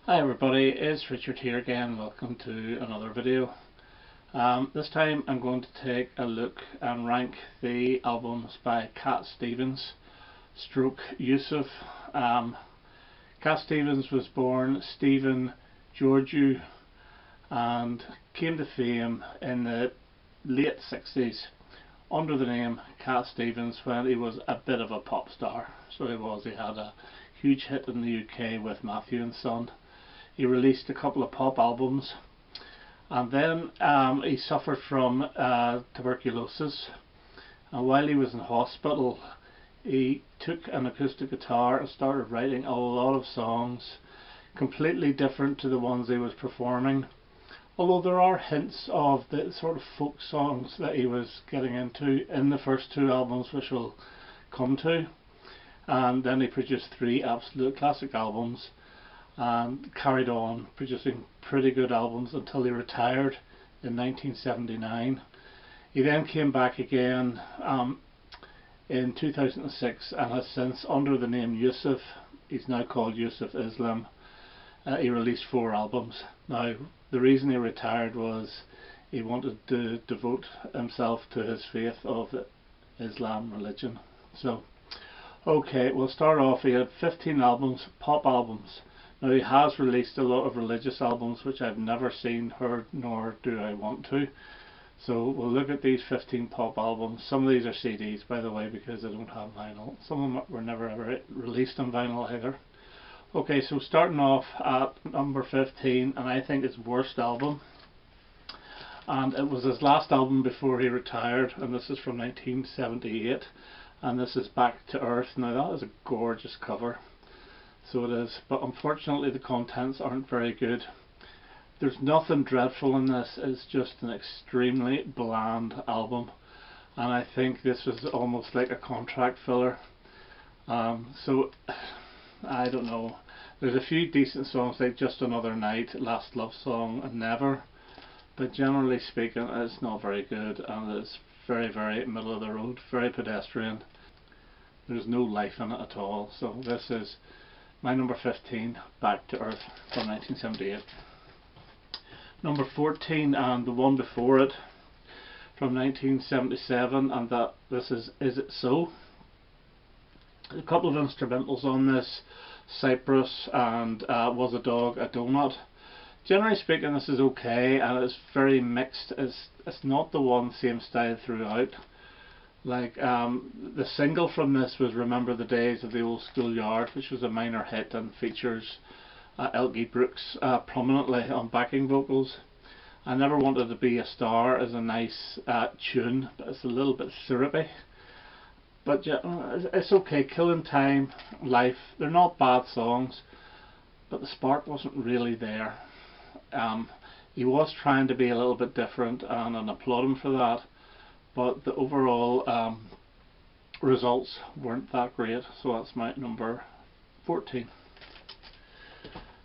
Hi everybody, it's Richard here again. Welcome to another video. This time I'm going to take a look and rank the albums by Cat Stevens stroke Yusuf. Cat Stevens was born Stephen Georgiou and came to fame in the late 60s under the name Cat Stevens when he was a bit of a pop star. So he had a huge hit in the UK with Matthew and Son. He released a couple of pop albums, and then he suffered from tuberculosis, and while he was in hospital he took an acoustic guitar and started writing a lot of songs completely different to the ones he was performing, although there are hints of the sort of folk songs that he was getting into in the first two albums, which we'll come to. And then he produced three absolute classic albums and carried on producing pretty good albums until he retired in 1979. He then came back again in 2006 and has since, under the name Yusuf, he's now called Yusuf Islam, he released 4 albums. Now the reason he retired was he wanted to devote himself to his faith of the Islam religion. So okay, we'll start off. He had 15 albums, pop albums. Now he has released a lot of religious albums which I've never seen, heard, nor do I want to. So we'll look at these 15 pop albums. Some of these are CDs, by the way, because they don't have vinyl. Some of them were never ever released on vinyl either. Okay, so starting off at number 15, and I think his worst album, and it was his last album before he retired, and this is from 1978, and this is Back to Earth. Now that is a gorgeous cover. So it is, but unfortunately the contents aren't very good. There's nothing dreadful in this, it's just an extremely bland album, and I think this was almost like a contract filler. So I don't know, there's a few decent songs like Just Another Night, Last Love Song and Never, but generally speaking it's not very good, and it's very middle of the road, very pedestrian. There's no life in it at all. So this is my number 15, Back to Earth from 1978. Number 14, and the one before it, from 1977, and this is It So? A couple of instrumentals on this, Cypress and Was a Dog a Donut. Generally speaking this is okay, and it's very mixed. It's not the one same style throughout. Like the single from this was Remember the Days of the Old Schoolyard, which was a minor hit and features Elkie Brooks prominently on backing vocals. I Never Wanted to Be a Star is a nice tune, but it's a little bit syrupy. But yeah, it's okay. Killing Time, Life, they're not bad songs, but the spark wasn't really there. He was trying to be a little bit different, and I applaud him for that. But the overall results weren't that great, so that's my number 14.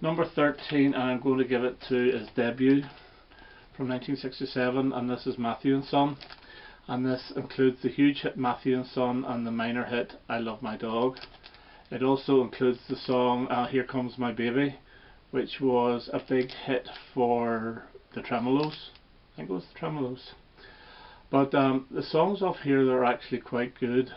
Number 13, and I'm going to give it to his debut from 1967, and this is Matthew and Son, and this includes the huge hit Matthew and Son and the minor hit I Love My Dog. It also includes the song Here Comes My Baby, which was a big hit for the Tremolos. I think it was the Tremolos. But the songs off here that are actually quite good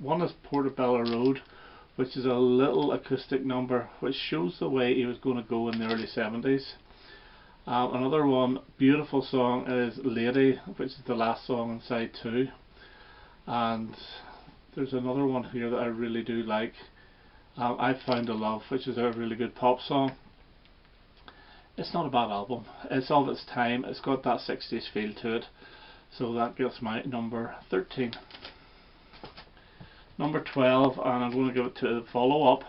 one is Portobello Road, which is a little acoustic number which shows the way he was going to go in the early 70s. Another one, beautiful song, is Lady, which is the last song on side 2. And there's another one here that I really do like, I Found a Love, which is a really good pop song. It's not a bad album, it's of its time, it's got that 60s feel to it. So that gets my number 13. Number 12, and I'm going to give it to the follow-up,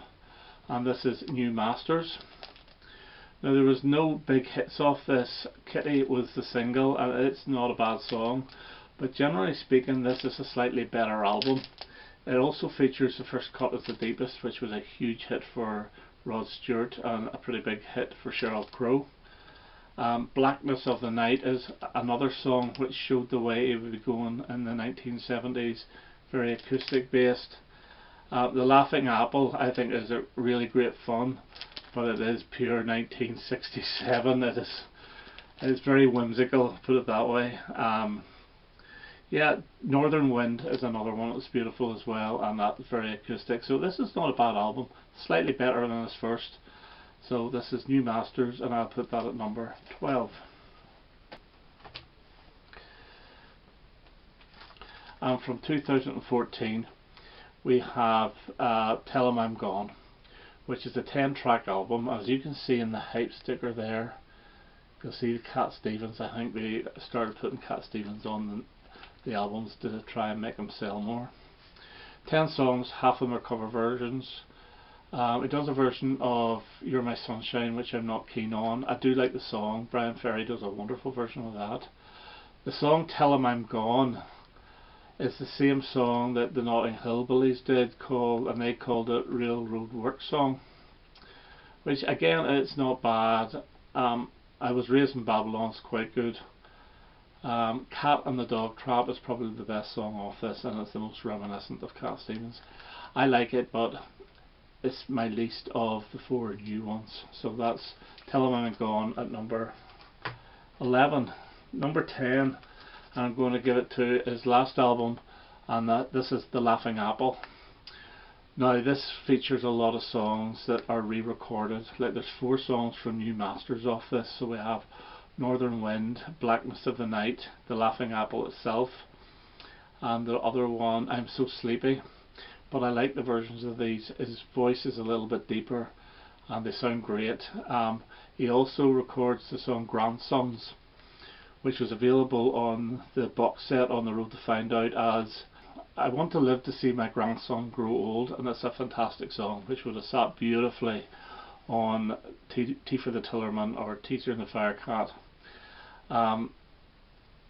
and this is New Masters. Now there was no big hits off this. Kitty was the single, and it's not a bad song, but generally speaking this is a slightly better album. It also features The First Cut Is the Deepest, which was a huge hit for Rod Stewart and a pretty big hit for Sheryl Crow. Blackness of the Night is another song which showed the way it would be going in the 1970s, very acoustic based. The Laughing Apple I think is a really great fun, but it is pure 1967. It is very whimsical, put it that way. Yeah, Northern Wind is another one that's beautiful as well, and that's very acoustic. So this is not a bad album, slightly better than his first. So this is New Masters, and I'll put that at number 12. And from 2014 we have Pelham Im Gone, which is a 10-track album. As you can see in the hype sticker there, you'll see Cat Stevens. I think they started putting Cat Stevens on the albums to try and make them sell more. 10 songs, half of them are cover versions. It does a version of You're My Sunshine, which I'm not keen on. I do like the song. Brian Ferry does a wonderful version of that. The song Tell 'Em I'm Gone is the same song that the Notting Hill Bullies did, and they called it Railroad Work Song, which again, it's not bad. I Was Raised in Babylon's quite good. Cat and the Dog Trap is probably the best song off this, and it's the most reminiscent of Cat Stevens. I like it, but it's my least of the 4 new ones. So that's Tell 'Em I'm Gone at number 11. Number 10, I'm going to give it to his last album, and this is The Laughing Apple. Now this features a lot of songs that are re-recorded. Like there's 4 songs from New Masters off this. So we have Northern Wind, Blackness of the Night, The Laughing Apple itself, and the other one, I'm So Sleepy. But I like the versions of these. His voice is a little bit deeper and they sound great. He also records the song Grandsons, which was available on the box set On the Road to Find Out as I Want to Live to See My Grandson Grow Old, and it's a fantastic song which would have sat beautifully on Tea for the Tillerman or Teacher and the Firecat.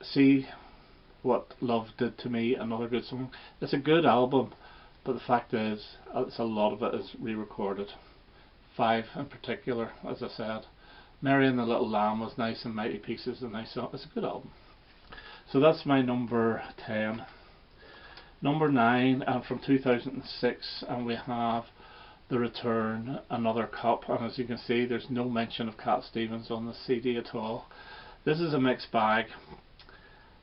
See What Love Did to Me, another good song. It's a good album, but the fact is a lot of it is re-recorded. 5 in particular, as I said. Mary and the Little Lamb was nice, and Mighty Pieces is a nice song. It's a good album. So that's my number 10. Number 9, and from 2006, and we have The Return, Another Cup, and as you can see there's no mention of Cat Stevens on the CD at all. This is a mixed bag.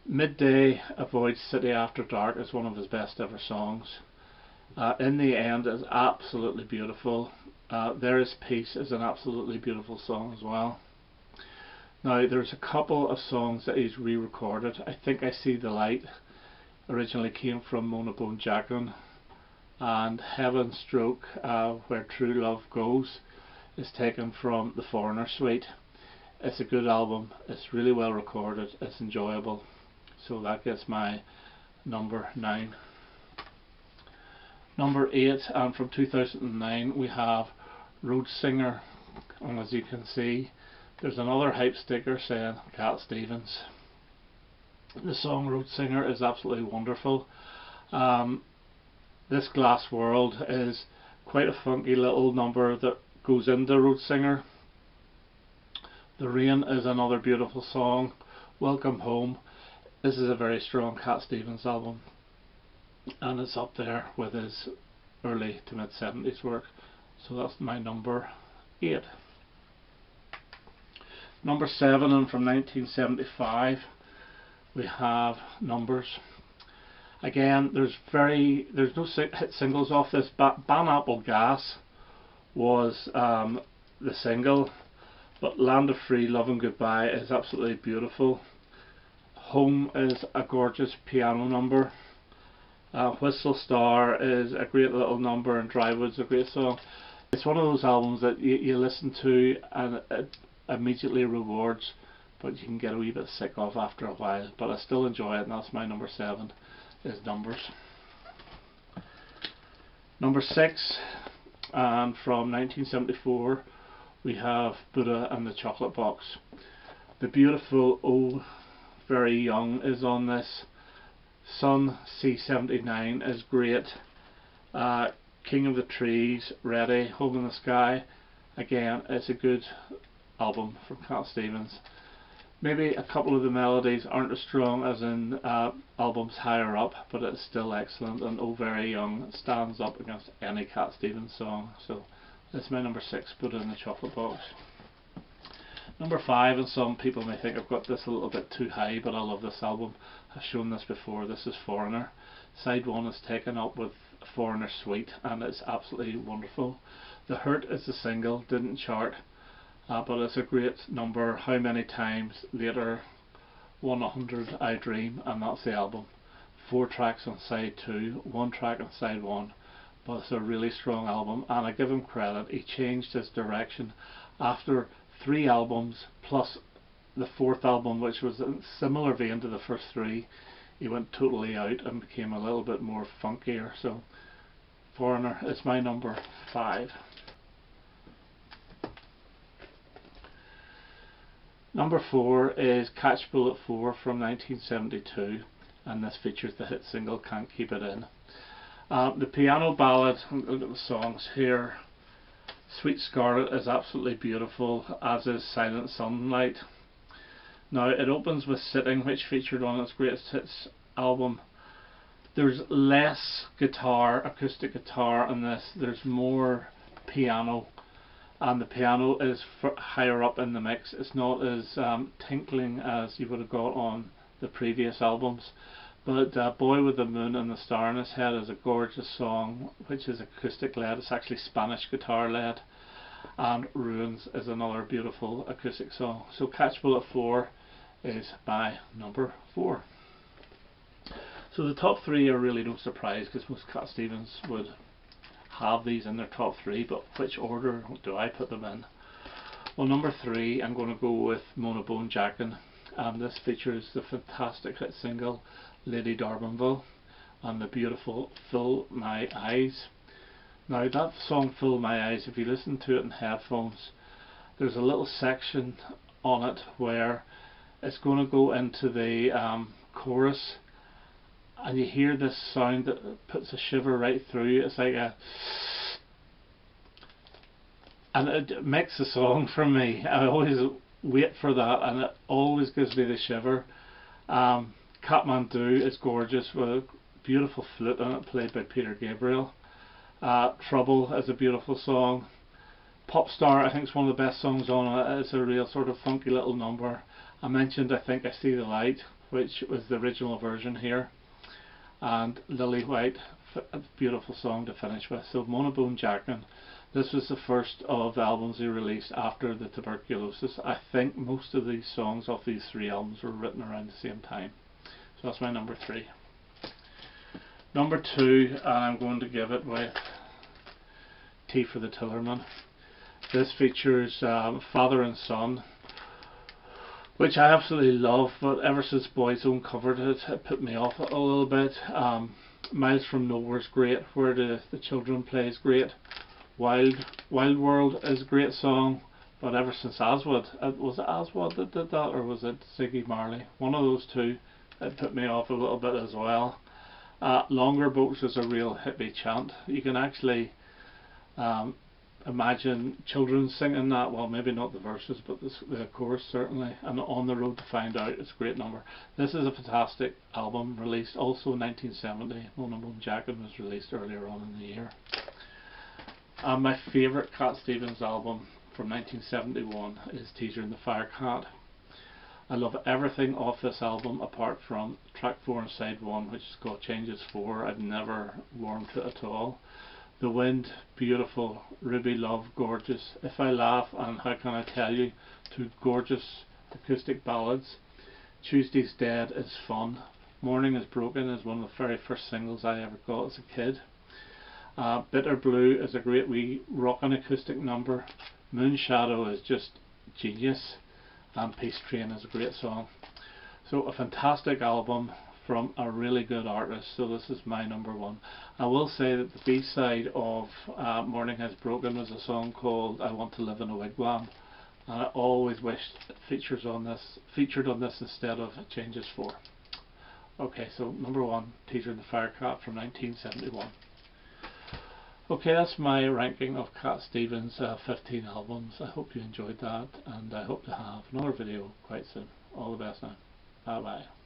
Midday Avoid City After Dark is one of his best ever songs. In the End is absolutely beautiful. There Is Peace is an absolutely beautiful song as well. Now there's a couple of songs that he's re-recorded. I Think I See the Light originally came from Mona Bone Jacqueline, and Heaven Stroke Where True Love Goes is taken from the Foreigner Suite. It's a good album, it's really well recorded, it's enjoyable. So that gets my number 9. Number 8, and from 2009 we have Road Singer, and as you can see there's another hype sticker saying Cat Stevens. The song Road Singer is absolutely wonderful. This Glass World is quite a funky little number that goes into Road Singer. The Rain is another beautiful song. Welcome Home. This is a very strong Cat Stevens album, and it's up there with his early to mid 70s work. So that's my number 8. Number 7, and from 1975 we have Numbers. Again, there's no hit singles off this. Ban Apple Gas was the single, but Land of Free, Love and Goodbye is absolutely beautiful. Home is a gorgeous piano number. Whistle Star is a great little number, and Drywood's a great song. It's one of those albums that you listen to and it immediately rewards, but you can get a wee bit sick of after a while. But I still enjoy it, and that's my number 7, is Numbers. Number 6, and from 1974 we have Buddha and the Chocolate Box. The beautiful Oh Very Young is on this. Sun C79 is great. King of the Trees, Ready, Home in the Sky, again it's a good album from Cat Stevens. Maybe a couple of the melodies aren't as strong as in albums higher up, but it's still excellent, and Oh Very Young stands up against any Cat Stevens song. So It's my number 6, put it in the chocolate box. Number 5, and some people may think I've got this a little bit too high, but I love this album. I've shown this before. This is Foreigner. Side 1 is taken up with Foreigner Suite, and it's absolutely wonderful. The Hurt is the single, didn't chart, but it's a great number. How Many Times Later, 100 I Dream, and that's the album. 4 tracks on side 2, 1 track on side 1, but it's a really strong album, and I give him credit. He changed his direction after 3 albums plus the 4th album, which was in similar vein to the first 3. He went totally out and became a little bit more funkier. So Foreigner is my number 5. Number 4 is Catch Bullet 4 from 1972, and this features the hit single Can't Keep It In. The piano ballad, look at the songs here. Sweet Scarlet is absolutely beautiful, as is Silent Sunlight. Now it opens with Sitting, which featured on its greatest hits album. There's less guitar, acoustic guitar on this, there's more piano, and the piano is higher up in the mix. It's not as tinkling as you would have got on the previous albums. But Boy with the Moon and the Star in His Head is a gorgeous song, which is acoustic led. It's actually Spanish guitar led. And Ruins is another beautiful acoustic song. So Catch Bullet 4 is my number 4. So the top 3 are really no surprise, because most Cat Stevens would have these in their top 3, but which order do I put them in? Well, number 3, I'm going to go with Mona Bone Jackin', and this features the fantastic hit single Lady Darbanville and the beautiful Fill My Eyes. Now that song Fill My Eyes, if you listen to it in headphones, there's a little section on it where it's going to go into the chorus, and you hear this sound that puts a shiver right through you. It's like a, and it makes the song for me. I always wait for that, and it always gives me the shiver. Kathmandu is gorgeous with a beautiful flute on it, played by Peter Gabriel. Trouble is a beautiful song. Pop Star, I think, is one of the best songs on it. It's a real sort of funky little number. I mentioned I Think I See the Light, which was the original version here. And Lily White, a beautiful song to finish with. So Mona Bone Jackin', this was the first of the albums he released after the tuberculosis. I think most of these songs off these 3 albums were written around the same time. So that's my number 3. Number 2, and I'm going to give it with Tea for the Tillerman. This features Father and Son, which I absolutely love, but ever since Boyzone covered it, it put me off it a little bit. Miles from Nowhere's great, Where the Children Play is great. Wild World is a great song, but ever since Aswad, was it Aswad that did that, or was it Ziggy Marley? One of those two, it put me off a little bit as well. Longer Boats is a real hippie chant. You can actually imagine children singing that. Well, maybe not the verses, but the chorus certainly. And On the Road to Find Out, it's a great number. This is a fantastic album, released also in 1970. Mona Bone Jackin' was released earlier on in the year. And my favourite Cat Stevens album from 1971 is Teaser and the Firecat. I love everything off this album apart from track 4 and side 1, which is called Changes 4. I've never warmed to it at all. The Wind, beautiful. Ruby Love, gorgeous. If I Laugh, and How Can I Tell You, 2 gorgeous acoustic ballads. Tuesday's Dead is fun. Morning is Broken is one of the very first singles I ever got as a kid. Bitter Blue is a great wee rockin' acoustic number. Moon Shadow is just genius. And Peace Train is a great song. So a fantastic album from a really good artist. So this is my number 1. I will say that the B-side of Morning Has Broken was a song called I Want to Live in a Wigwam, and I always wished it featured on this instead of Changes 4. Okay, so number 1, Teaser and the Firecat from 1971. Okay, that's my ranking of Cat Stevens' 15 albums. I hope you enjoyed that, and I hope to have another video quite soon. All the best now. Bye bye.